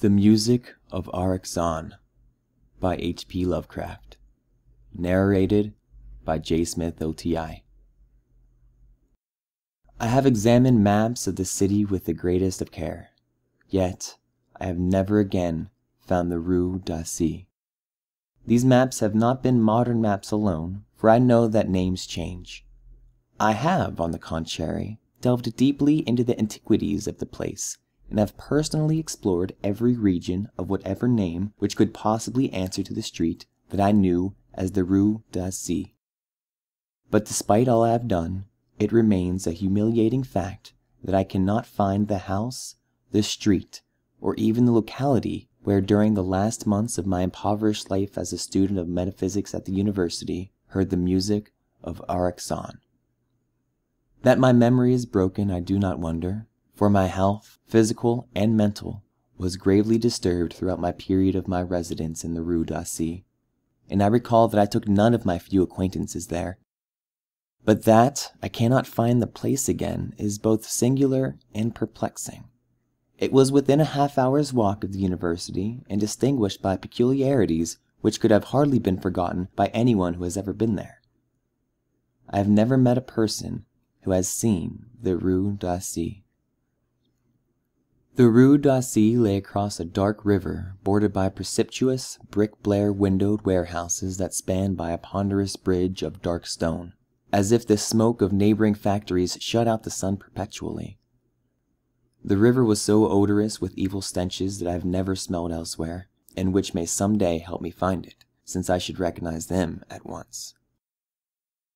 The Music of Erich Zann by H.P. Lovecraft. Narrated by JSmithOTI. I have examined maps of the city with the greatest of care, yet I have never again found the Rue d'Assy. These maps have not been modern maps alone, for I know that names change. I have, on the contrary, delved deeply into the antiquities of the place, and have personally explored every region of whatever name which could possibly answer to the street that I knew as the Rue d'Assy. But despite all I have done, it remains a humiliating fact that I cannot find the house, the street, or even the locality where during the last months of my impoverished life as a student of metaphysics at the university heard the music of Erich Zann. That my memory is broken I do not wonder, for my health, physical and mental, was gravely disturbed throughout my period of my residence in the Rue d'Assy, and I recall that I took none of my few acquaintances there. But that I cannot find the place again is both singular and perplexing. It was within a half-hour's walk of the university, and distinguished by peculiarities which could have hardly been forgotten by anyone who has ever been there. I have never met a person who has seen the Rue d'Assy. The Rue d'Assy lay across a dark river bordered by precipitous, brick-Blair windowed warehouses that spanned by a ponderous bridge of dark stone, as if the smoke of neighboring factories shut out the sun perpetually. The river was so odorous with evil stenches that I have never smelled elsewhere, and which may some day help me find it, since I should recognize them at once.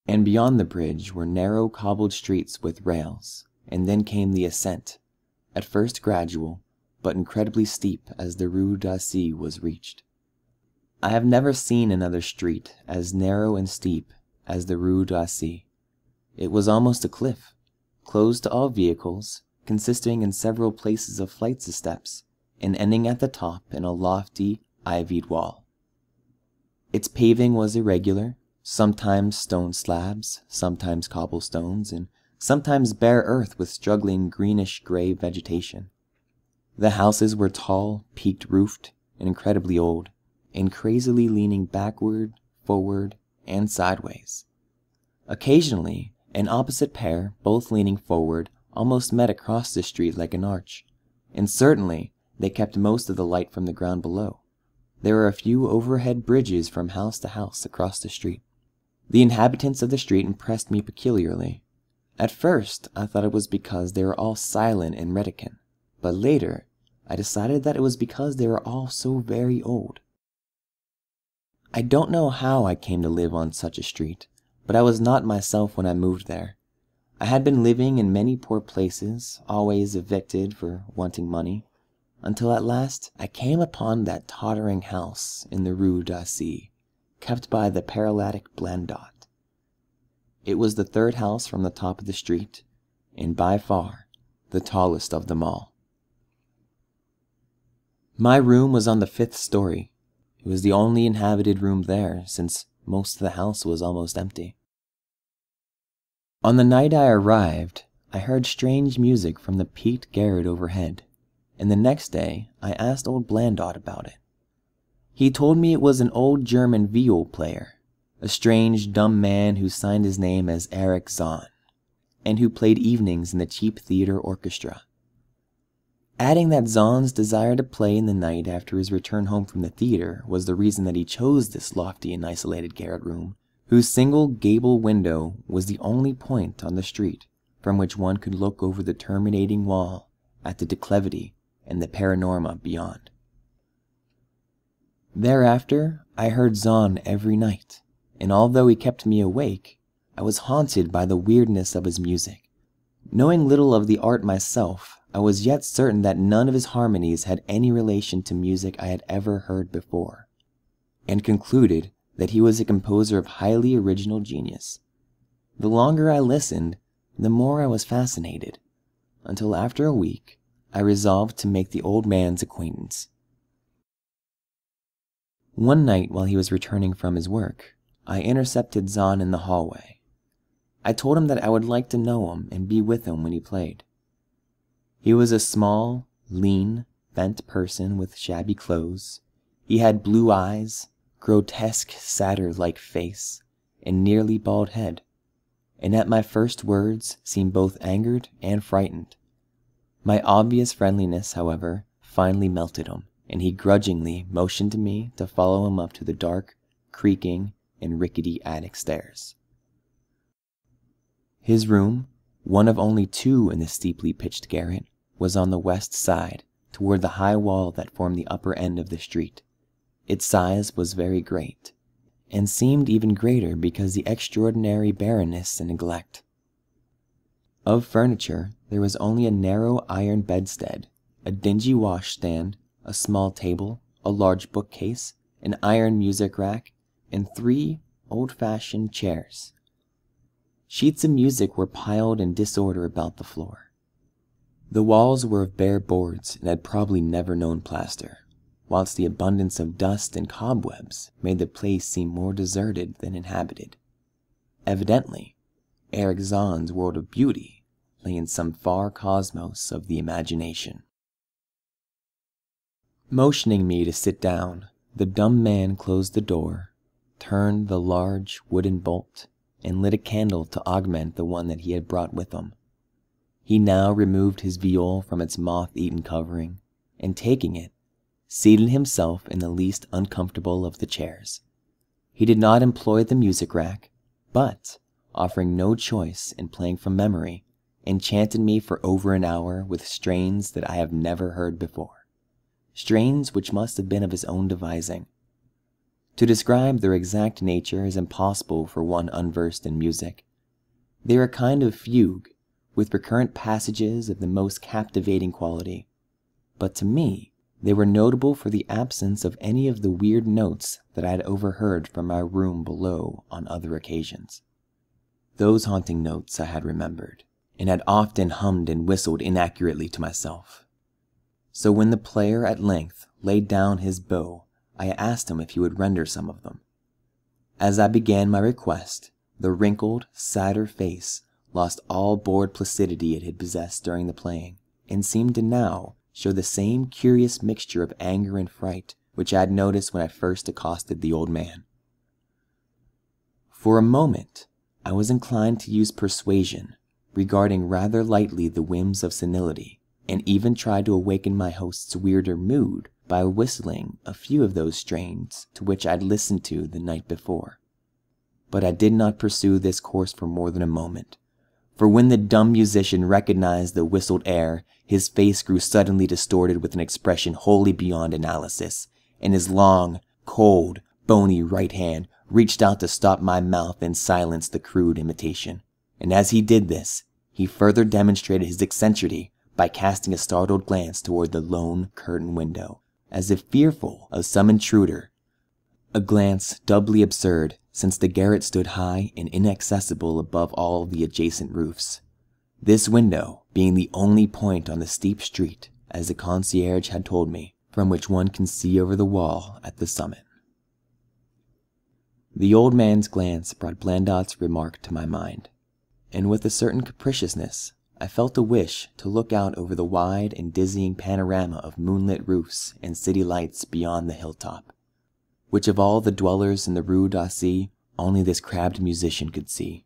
And beyond the bridge were narrow cobbled streets with rails, and then came the ascent, at first gradual, but incredibly steep as the Rue d'Assy was reached. I have never seen another street as narrow and steep as the Rue d'Assy. It was almost a cliff, closed to all vehicles, consisting in several places of flights of steps, and ending at the top in a lofty, ivied wall. Its paving was irregular, sometimes stone slabs, sometimes cobblestones, and sometimes bare earth with struggling greenish-gray vegetation. The houses were tall, peaked-roofed, and incredibly old, and crazily leaning backward, forward, and sideways. Occasionally, an opposite pair, both leaning forward, almost met across the street like an arch, and certainly they kept most of the light from the ground below. There were a few overhead bridges from house to house across the street. The inhabitants of the street impressed me peculiarly. At first, I thought it was because they were all silent and reticent, but later, I decided that it was because they were all so very old. I don't know how I came to live on such a street, but I was not myself when I moved there. I had been living in many poor places, always evicted for wanting money, until at last I came upon that tottering house in the Rue d'Assy, kept by the paralytic Blandot. It was the third house from the top of the street, and by far the tallest of them all. My room was on the 5th story. It was the only inhabited room there, since most of the house was almost empty. On the night I arrived, I heard strange music from the peaked garret overhead, and the next day I asked old Blandot about it. He told me it was an old German viol player, a strange, dumb man who signed his name as Erich Zann, and who played evenings in the cheap theater orchestra. Adding that Zann's desire to play in the night after his return home from the theater was the reason that he chose this lofty and isolated garret room, whose single gable window was the only point on the street from which one could look over the terminating wall at the declivity and the panorama beyond. Thereafter, I heard Zann every night, and although he kept me awake, I was haunted by the weirdness of his music. Knowing little of the art myself, I was yet certain that none of his harmonies had any relation to music I had ever heard before, and concluded that he was a composer of highly original genius. The longer I listened, the more I was fascinated, until after a week, I resolved to make the old man's acquaintance. One night while he was returning from his work, I intercepted Zann in the hallway. I told him that I would like to know him and be with him when he played. He was a small, lean, bent person with shabby clothes. He had blue eyes, grotesque satyr-like face, and nearly bald head, and at my first words seemed both angered and frightened. My obvious friendliness, however, finally melted him, and he grudgingly motioned me to follow him up to the dark, creaking, and rickety attic stairs. His room, one of only 2 in the steeply pitched garret, was on the west side, toward the high wall that formed the upper end of the street. Its size was very great, and seemed even greater because the extraordinary barrenness and neglect. Of furniture, there was only a narrow iron bedstead, a dingy washstand, a small table, a large bookcase, an iron music rack, and 3 old-fashioned chairs. Sheets of music were piled in disorder about the floor. The walls were of bare boards and had probably never known plaster, whilst the abundance of dust and cobwebs made the place seem more deserted than inhabited. Evidently, Erich Zann's world of beauty lay in some far cosmos of the imagination. Motioning me to sit down, the dumb man closed the door, turned the large wooden bolt, and lit a candle to augment the one that he had brought with him. He now removed his viol from its moth-eaten covering, and taking it, seated himself in the least uncomfortable of the chairs. He did not employ the music rack, but, offering no choice in playing from memory, enchanted me for over an hour with strains that I have never heard before, strains which must have been of his own devising. To describe their exact nature is impossible for one unversed in music. They are a kind of fugue, with recurrent passages of the most captivating quality, but to me they were notable for the absence of any of the weird notes that I had overheard from my room below on other occasions. Those haunting notes I had remembered, and had often hummed and whistled inaccurately to myself. So when the player at length laid down his bow, I asked him if he would render some of them. As I began my request, the wrinkled, satyr face lost all bored placidity it had possessed during the playing, and seemed to now show the same curious mixture of anger and fright which I had noticed when I first accosted the old man. For a moment, I was inclined to use persuasion, regarding rather lightly the whims of senility, and even tried to awaken my host's weirder mood by whistling a few of those strains to which I had listened to the night before. But I did not pursue this course for more than a moment, for when the dumb musician recognized the whistled air, his face grew suddenly distorted with an expression wholly beyond analysis, and his long, cold, bony right hand reached out to stop my mouth and silence the crude imitation. And as he did this, he further demonstrated his eccentricity by casting a startled glance toward the lone curtain window, as if fearful of some intruder, a glance doubly absurd since the garret stood high and inaccessible above all the adjacent roofs, this window being the only point on the steep street, as the concierge had told me, from which one can see over the wall at the summit. The old man's glance brought Blandot's remark to my mind, and with a certain capriciousness, I felt a wish to look out over the wide and dizzying panorama of moonlit roofs and city lights beyond the hilltop, which of all the dwellers in the Rue d'Assy only this crabbed musician could see.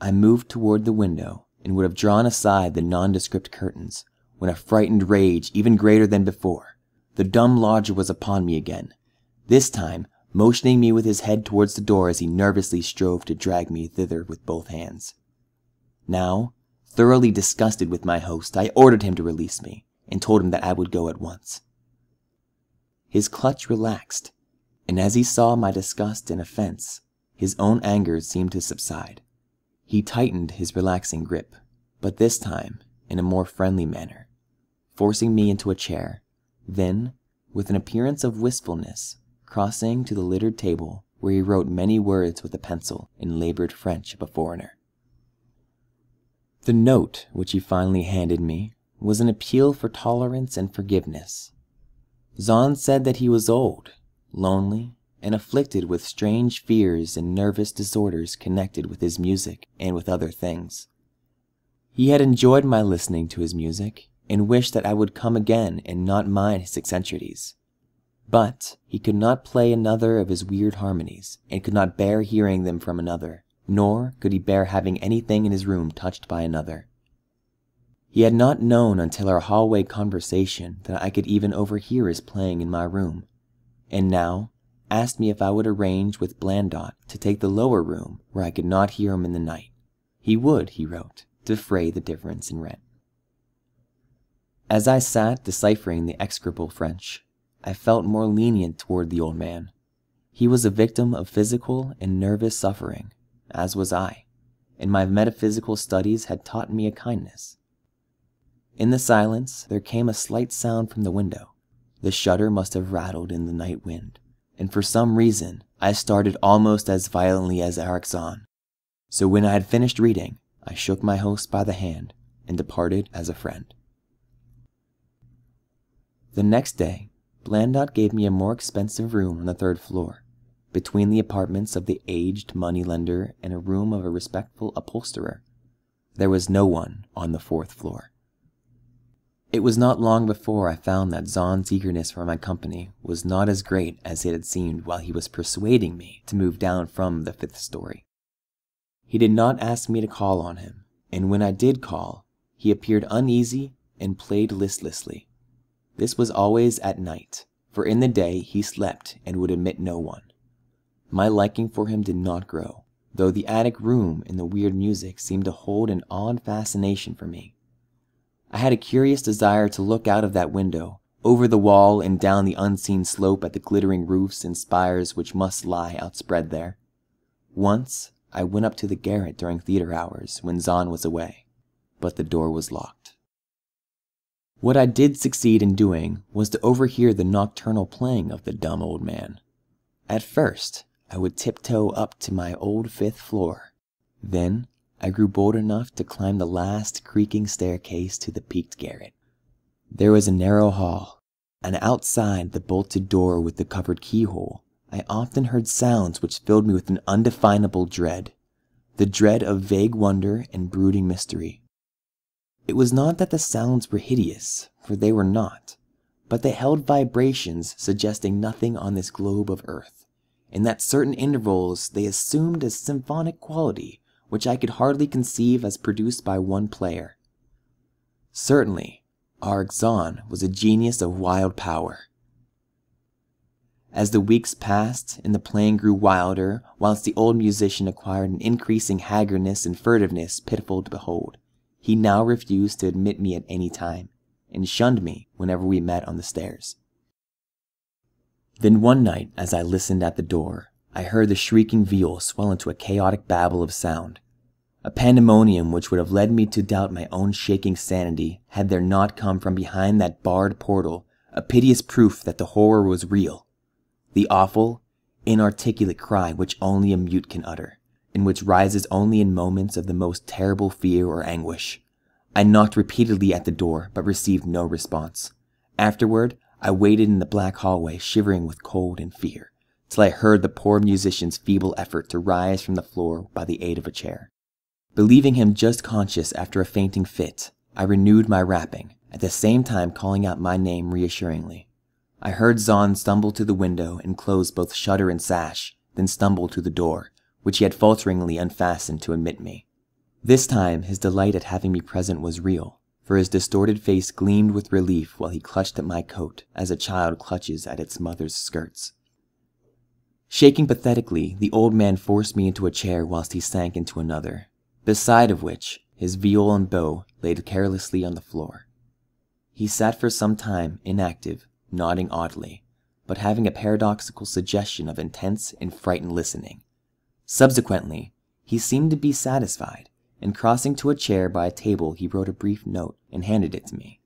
I moved toward the window and would have drawn aside the nondescript curtains, when a frightened rage even greater than before, the dumb lodger was upon me again, this time motioning me with his head towards the door as he nervously strove to drag me thither with both hands. Now, thoroughly disgusted with my host, I ordered him to release me, and told him that I would go at once. His clutch relaxed, and as he saw my disgust and offense, his own anger seemed to subside. He tightened his relaxing grip, but this time in a more friendly manner, forcing me into a chair, then, with an appearance of wistfulness, crossing to the littered table where he wrote many words with a pencil in labored French of a foreigner. The note which he finally handed me was an appeal for tolerance and forgiveness. Zann said that he was old, lonely, and afflicted with strange fears and nervous disorders connected with his music and with other things. He had enjoyed my listening to his music, and wished that I would come again and not mind his eccentricities. But he could not play another of his weird harmonies, and could not bear hearing them from another, nor could he bear having anything in his room touched by another. He had not known until our hallway conversation that I could even overhear his playing in my room, and now asked me if I would arrange with Blandot to take the lower room where I could not hear him in the night. He would, he wrote, defray the difference in rent. As I sat deciphering the execrable French, I felt more lenient toward the old man. He was a victim of physical and nervous suffering, as was I, and my metaphysical studies had taught me a kindness. In the silence, there came a slight sound from the window. The shutter must have rattled in the night wind, and for some reason, I started almost as violently as Erich Zann. So when I had finished reading, I shook my host by the hand and departed as a friend. The next day, Blandot gave me a more expensive room on the 3rd floor, between the apartments of the aged moneylender and a room of a respectful upholsterer. There was no one on the 4th floor. It was not long before I found that Zann's eagerness for my company was not as great as it had seemed while he was persuading me to move down from the 5th story. He did not ask me to call on him, and when I did call, he appeared uneasy and played listlessly. This was always at night, for in the day he slept and would admit no one. My liking for him did not grow, though the attic room and the weird music seemed to hold an odd fascination for me. I had a curious desire to look out of that window, over the wall and down the unseen slope at the glittering roofs and spires which must lie outspread there. Once, I went up to the garret during theater hours when Zann was away, but the door was locked. What I did succeed in doing was to overhear the nocturnal playing of the dumb old man. At first, I would tiptoe up to my old 5th floor. Then, I grew bold enough to climb the last creaking staircase to the peaked garret. There was a narrow hall, and outside the bolted door with the covered keyhole, I often heard sounds which filled me with an undefinable dread, the dread of vague wonder and brooding mystery. It was not that the sounds were hideous, for they were not, but they held vibrations suggesting nothing on this globe of earth, and at certain intervals they assumed a symphonic quality which I could hardly conceive as produced by one player. Certainly, Erich Zann was a genius of wild power. As the weeks passed and the playing grew wilder, whilst the old musician acquired an increasing haggardness and furtiveness pitiful to behold, he now refused to admit me at any time, and shunned me whenever we met on the stairs. Then one night, as I listened at the door, I heard the shrieking viol swell into a chaotic babble of sound, a pandemonium which would have led me to doubt my own shaking sanity had there not come from behind that barred portal a piteous proof that the horror was real, the awful, inarticulate cry which only a mute can utter, and which rises only in moments of the most terrible fear or anguish. I knocked repeatedly at the door, but received no response. Afterward, I waited in the black hallway, shivering with cold and fear, till I heard the poor musician's feeble effort to rise from the floor by the aid of a chair. Believing him just conscious after a fainting fit, I renewed my rapping, at the same time calling out my name reassuringly. I heard Zann stumble to the window and close both shutter and sash, then stumble to the door, which he had falteringly unfastened to admit me. This time his delight at having me present was real, for his distorted face gleamed with relief while he clutched at my coat as a child clutches at its mother's skirts. Shaking pathetically, the old man forced me into a chair whilst he sank into another, beside of which his viol and bow laid carelessly on the floor. He sat for some time inactive, nodding oddly, but having a paradoxical suggestion of intense and frightened listening. Subsequently, he seemed to be satisfied, and crossing to a chair by a table he wrote a brief note and handed it to me.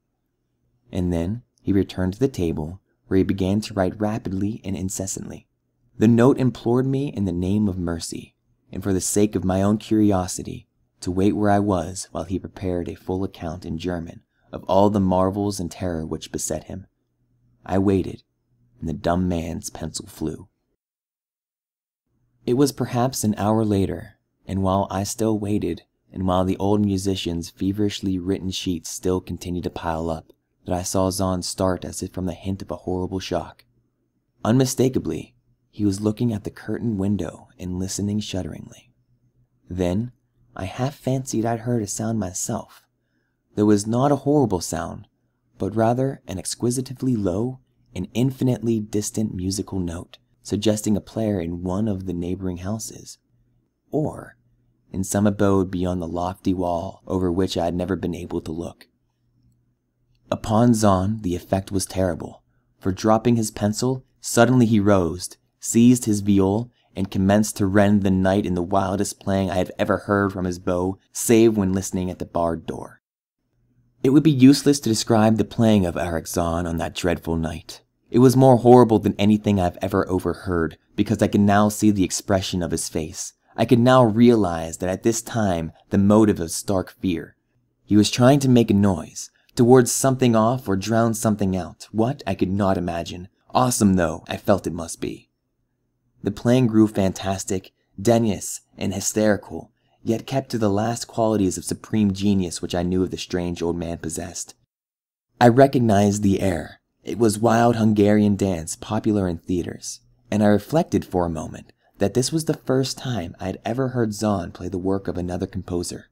And then he returned to the table, where he began to write rapidly and incessantly. The note implored me in the name of mercy, and for the sake of my own curiosity, to wait where I was while he prepared a full account in German of all the marvels and terror which beset him. I waited, and the dumb man's pencil flew. It was perhaps an hour later, and while I still waited, and while the old musician's feverishly written sheets still continued to pile up, that I saw Zann start as if from the hint of a horrible shock. Unmistakably, he was looking at the curtained window and listening shudderingly. Then, I half fancied I'd heard a sound myself. There was not a horrible sound, but rather an exquisitively low and infinitely distant musical note, suggesting a player in one of the neighboring houses, or in some abode beyond the lofty wall over which I had never been able to look. Upon Zann, the effect was terrible, for dropping his pencil, suddenly he rose, seized his viol, and commenced to rend the night in the wildest playing I have ever heard from his bow, save when listening at the barred door. It would be useless to describe the playing of Erich Zann on that dreadful night. It was more horrible than anything I've ever overheard, because I could now see the expression of his face. I could now realize that at this time the motive of stark fear. He was trying to make a noise, to ward something off or drown something out. What, I could not imagine. Awesome though, I felt it must be. The playing grew fantastic, denouement, and hysterical, yet kept to the last qualities of supreme genius which I knew of the strange old man possessed. I recognized the air. It was wild Hungarian dance popular in theaters, and I reflected for a moment that this was the first time I had ever heard Zann play the work of another composer.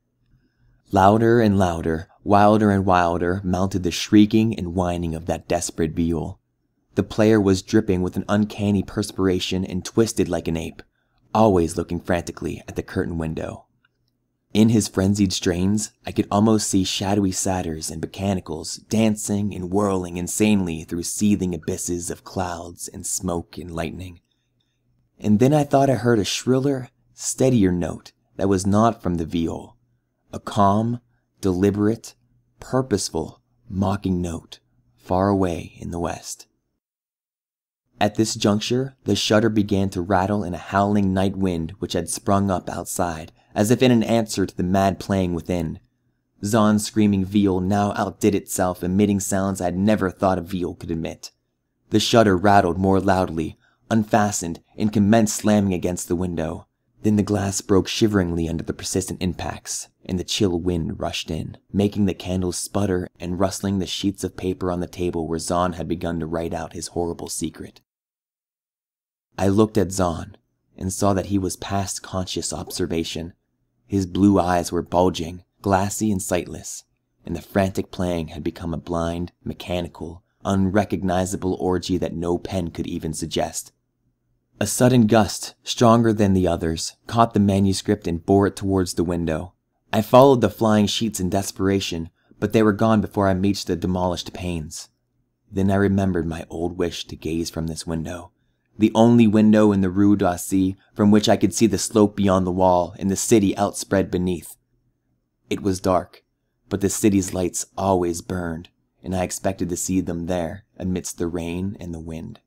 Louder and louder, wilder and wilder mounted the shrieking and whining of that desperate viol. The player was dripping with an uncanny perspiration and twisted like an ape, always looking frantically at the curtained window. In his frenzied strains, I could almost see shadowy satyrs and mechanicals dancing and whirling insanely through seething abysses of clouds and smoke and lightning. And then I thought I heard a shriller, steadier note that was not from the viol, a calm, deliberate, purposeful, mocking note far away in the west. At this juncture, the shutter began to rattle in a howling night wind which had sprung up outside, as if in an answer to the mad playing within. Zann's screaming viol now outdid itself, emitting sounds I had never thought a viol could emit. The shutter rattled more loudly, unfastened, and commenced slamming against the window. Then the glass broke shiveringly under the persistent impacts, and the chill wind rushed in, making the candles sputter and rustling the sheets of paper on the table where Zann had begun to write out his horrible secret. I looked at Zann and saw that he was past conscious observation. His blue eyes were bulging, glassy and sightless, and the frantic playing had become a blind, mechanical, unrecognizable orgy that no pen could even suggest. A sudden gust, stronger than the others, caught the manuscript and bore it towards the window. I followed the flying sheets in desperation, but they were gone before I reached the demolished panes. Then I remembered my old wish to gaze from this window, the only window in the Rue d'Assy from which I could see the slope beyond the wall and the city outspread beneath. It was dark, but the city's lights always burned, and I expected to see them there amidst the rain and the wind.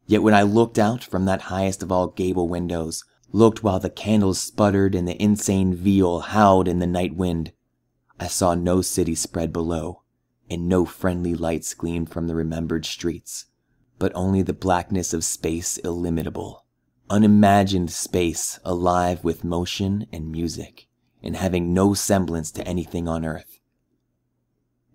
Yet when I looked out from that highest of all gable windows, looked while the candles sputtered and the insane viol howled in the night wind, I saw no city spread below, and no friendly lights gleamed from the remembered streets, but only the blackness of space illimitable, unimagined space alive with motion and music, and having no semblance to anything on earth.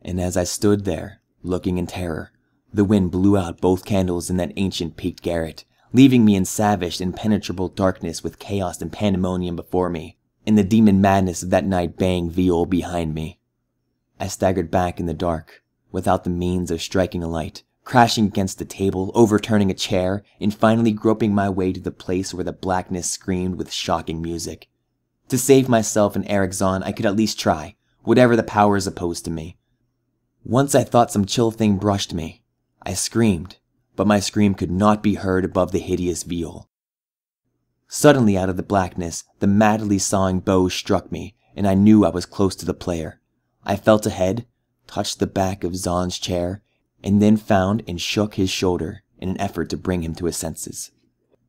And as I stood there, looking in terror, the wind blew out both candles in that ancient peaked garret, leaving me in savage, impenetrable darkness with chaos and pandemonium before me, and the demon madness of that night baying viol behind me. I staggered back in the dark, without the means of striking a light, crashing against the table, overturning a chair, and finally groping my way to the place where the blackness screamed with shocking music. To save myself and Erich Zann, I could at least try, whatever the powers opposed to me. Once I thought some chill thing brushed me. I screamed, but my scream could not be heard above the hideous viol. Suddenly out of the blackness, the madly sawing bow struck me, and I knew I was close to the player. I felt ahead, touched the back of Zann's chair, and then found and shook his shoulder in an effort to bring him to his senses.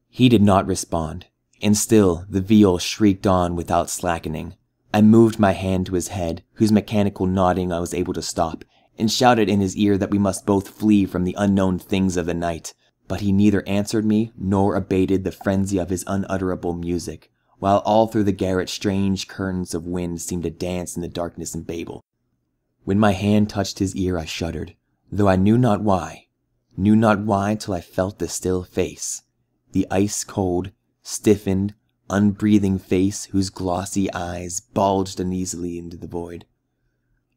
He did not respond, and still the viol shrieked on without slackening. I moved my hand to his head, whose mechanical nodding I was able to stop, and shouted in his ear that we must both flee from the unknown things of the night. But he neither answered me nor abated the frenzy of his unutterable music, while all through the garret strange currents of wind seemed to dance in the darkness and babel. When my hand touched his ear I shuddered, though I knew not why till I felt the still face, the ice-cold, stiffened, unbreathing face whose glossy eyes bulged uneasily into the void.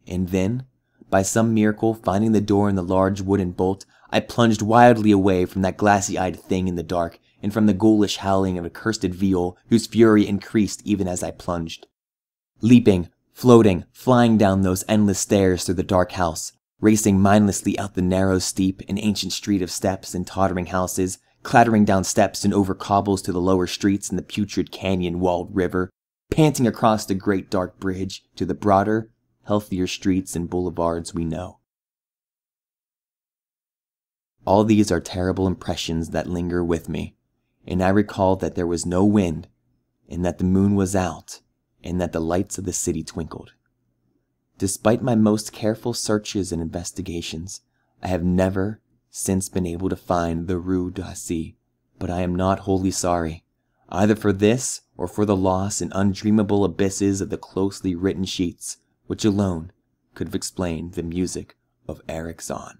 And then, by some miracle finding the door in the large wooden bolt, I plunged wildly away from that glassy-eyed thing in the dark, and from the ghoulish howling of a cursed viol whose fury increased even as I plunged. Leaping, floating, flying down those endless stairs through the dark house, racing mindlessly out the narrow, steep, and ancient street of steps and tottering houses, clattering down steps and over cobbles to the lower streets and the putrid canyon-walled river, panting across the great dark bridge to the broader, healthier streets and boulevards we know. All these are terrible impressions that linger with me, and I recall that there was no wind, and that the moon was out, and that the lights of the city twinkled. Despite my most careful searches and investigations, I have never since been able to find the Rue d'Assy, but I am not wholly sorry, either for this or for the loss in undreamable abysses of the closely written sheets, which alone could have explained the music of Erich Zann.